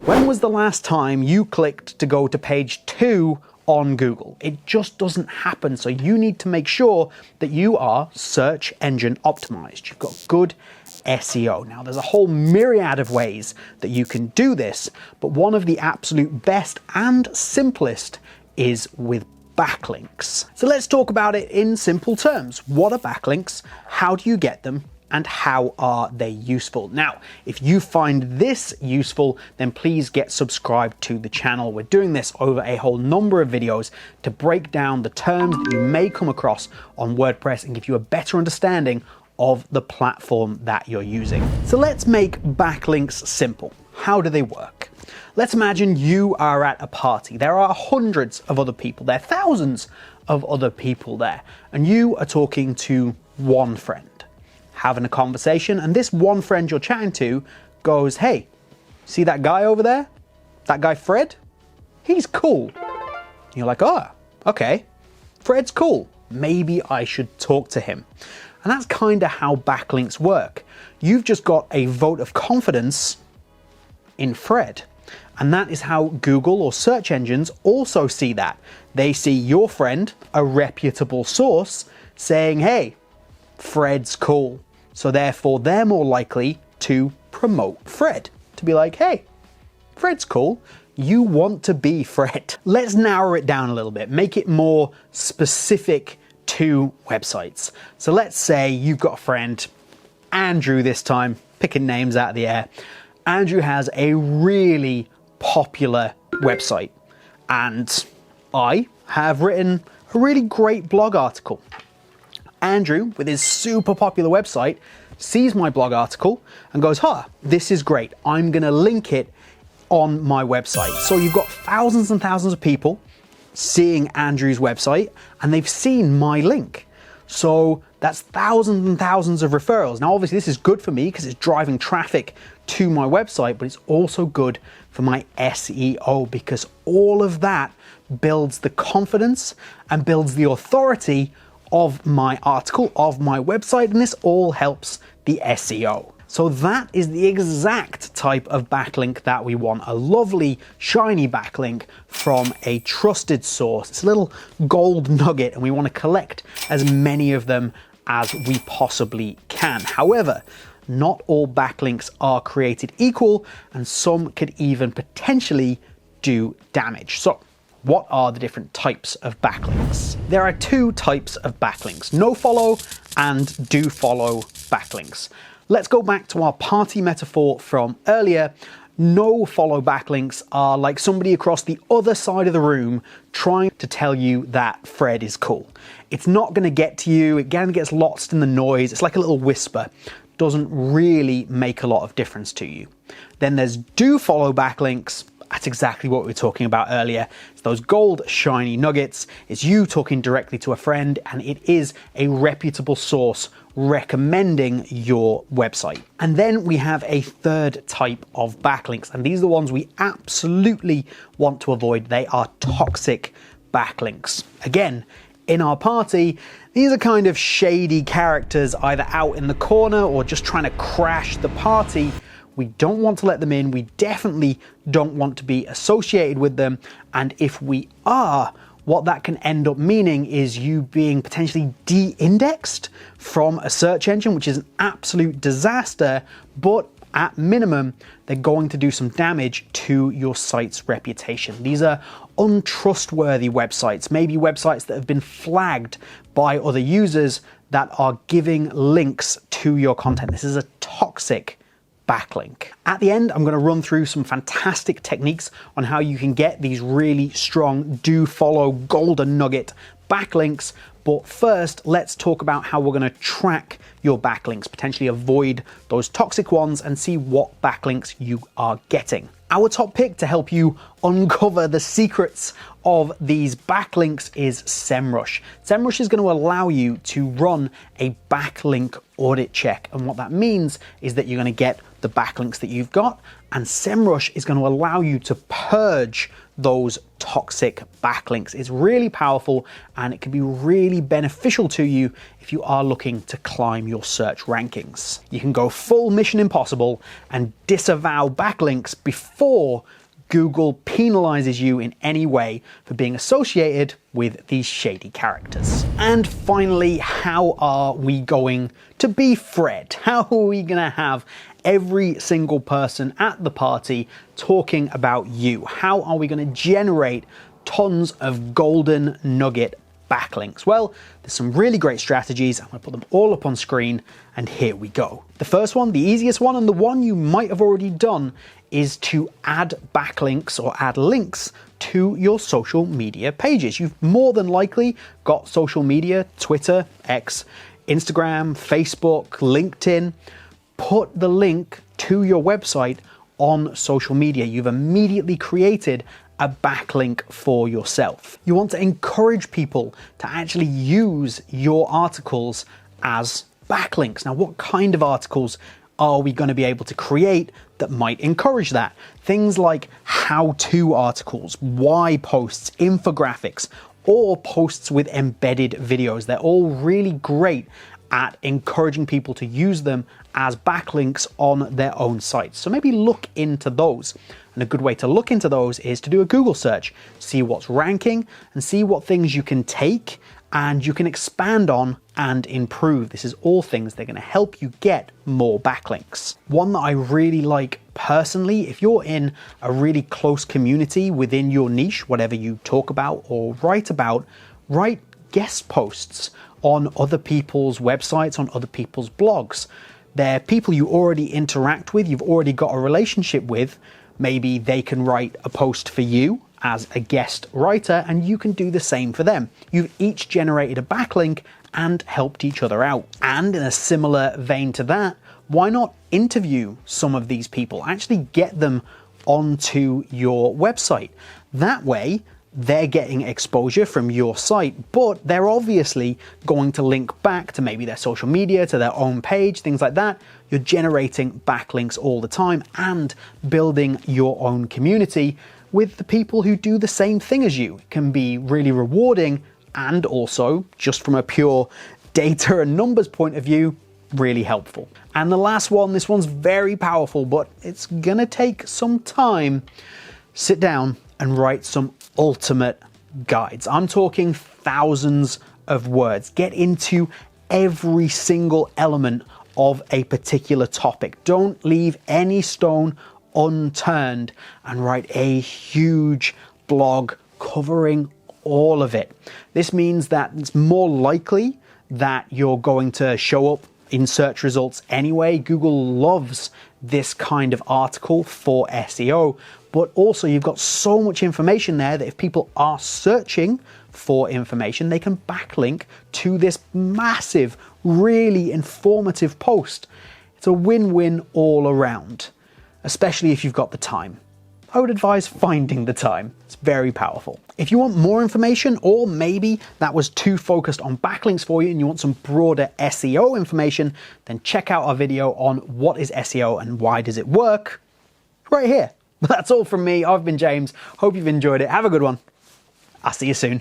When was the last time you clicked to go to page 2 on Google? It just doesn't happen. So you need to make sure that you are search engine optimized. You've got good SEO. Now, there's a whole myriad of ways that you can do this, but one of the absolute best and simplest is with backlinks. So let's talk about it in simple terms. What are backlinks? How do you get them? And how are they useful? Now, if you find this useful, then please get subscribed to the channel. We're doing this over a whole number of videos to break down the terms that you may come across on WordPress and give you a better understanding of the platform that you're using. So let's make backlinks simple. How do they work? Let's imagine you are at a party. There are hundreds of other people there, thousands of other people there, and you are talking to one friend, having a conversation, and this one friend you're chatting to goes, "Hey, see that guy over there? That guy Fred? He's cool." And you're like, "Oh, okay, Fred's cool. Maybe I should talk to him." And that's kind of how backlinks work. You've just got a vote of confidence in Fred. And that is how Google or search engines also see that. They see your friend, a reputable source, saying, "Hey, Fred's cool." So therefore, they're more likely to promote Fred, to be like, "Hey, Fred's cool. You want to be Fred." Let's narrow it down a little bit, make it more specific to websites. So let's say you've got a friend, Andrew this time, picking names out of the air. Andrew has a really popular website, and I have written a really great blog article. Andrew, with his super popular website, sees my blog article and goes, "This is great. I'm going to link it on my website." So you've got thousands and thousands of people seeing Andrew's website, and they've seen my link. So that's thousands and thousands of referrals. Now, obviously, this is good for me because it's driving traffic to my website, but it's also good for my SEO because all of that builds the confidence and builds the authority of my article, of my website, and this all helps the SEO. So that is the exact type of backlink that we want, a lovely, shiny backlink from a trusted source. It's a little gold nugget, and we want to collect as many of them as we possibly can. However, not all backlinks are created equal, and some could even potentially do damage. So what are the different types of backlinks? There are two types of backlinks: no follow and do follow backlinks. Let's go back to our party metaphor from earlier. No follow backlinks are like somebody across the other side of the room trying to tell you that Fred is cool. It's not going to get to you. It again gets lost in the noise. It's like a little whisper. Doesn't really make a lot of difference to you. Then there's do follow backlinks. That's exactly what we were talking about earlier. It's those gold shiny nuggets. It's you talking directly to a friend, and it is a reputable source recommending your website. And then we have a third type of backlinks, and these are the ones we absolutely want to avoid. They are toxic backlinks. Again, in our party, these are kind of shady characters either out in the corner or just trying to crash the party. We don't want to let them in. We definitely don't want to be associated with them. And if we are, what that can end up meaning is you being potentially de-indexed from a search engine, which is an absolute disaster, but at minimum, they're going to do some damage to your site's reputation. These are untrustworthy websites, maybe websites that have been flagged by other users that are giving links to your content. This is a toxic backlink. At the end, I'm going to run through some fantastic techniques on how you can get these really strong do follow golden nugget backlinks. But first, let's talk about how we're going to track your backlinks, potentially avoid those toxic ones and see what backlinks you are getting. Our top pick to help you uncover the secrets of these backlinks is SEMrush. SEMrush is going to allow you to run a backlink audit check. And what that means is that you're going to get the backlinks that you've got, and SEMrush is going to allow you to purge those toxic backlinks. It's really powerful, and it can be really beneficial to you if you are looking to climb your search rankings. You can go full Mission Impossible and disavow backlinks before Google penalizes you in any way for being associated with these shady characters. And finally, how are we going to be Fred? How are we going to have every single person at the party talking about you? How are we going to generate tons of golden nugget backlinks? Well, there's some really great strategies. I'm going to put them all up on screen, and here we go. The first one, the easiest one, and the one you might have already done, is to add backlinks or add links to your social media pages. You've more than likely got social media, Twitter, X, Instagram, Facebook, LinkedIn. Put the link to your website on social media. You've immediately created a backlink for yourself. You want to encourage people to actually use your articles as backlinks. Now, what kind of articles are we going to be able to create that might encourage that? Things like how-to articles, why posts, infographics, or posts with embedded videos. They're all really great at encouraging people to use them as backlinks on their own sites. So maybe look into those. And a good way to look into those is to do a Google search, see what's ranking, and see what things you can take and you can expand on and improve. This is all things that are going to help you get more backlinks. One that I really like personally, if you're in a really close community within your niche, whatever you talk about or write about, write guest posts on other people's websites, on other people's blogs. They're people you already interact with, you've already got a relationship with. Maybe they can write a post for you as a guest writer, and you can do the same for them. You've each generated a backlink and helped each other out. And in a similar vein to that, why not interview some of these people? Actually get them onto your website. That way, they're getting exposure from your site, but they're obviously going to link back to maybe their social media, to their own page, things like that. You're generating backlinks all the time and building your own community with the people who do the same thing as you. It can be really rewarding and also, just from a pure data and numbers point of view, really helpful. And the last one, this one's very powerful, but it's gonna take some time. Sit down and write some ultimate guides. I'm talking thousands of words. Get into every single element of a particular topic. Don't leave any stone unturned and write a huge blog covering all of it. This means that it's more likely that you're going to show up in search results anyway. Google loves this kind of article for SEO, but also you've got so much information there that if people are searching for information, they can backlink to this massive, really informative post. It's a win-win all around, especially if you've got the time. I would advise finding the time. It's very powerful. If you want more information, or maybe that was too focused on backlinks for you and you want some broader SEO information, then check out our video on what is SEO and why does it work right here. That's all from me. I've been James. Hope you've enjoyed it. Have a good one. I'll see you soon.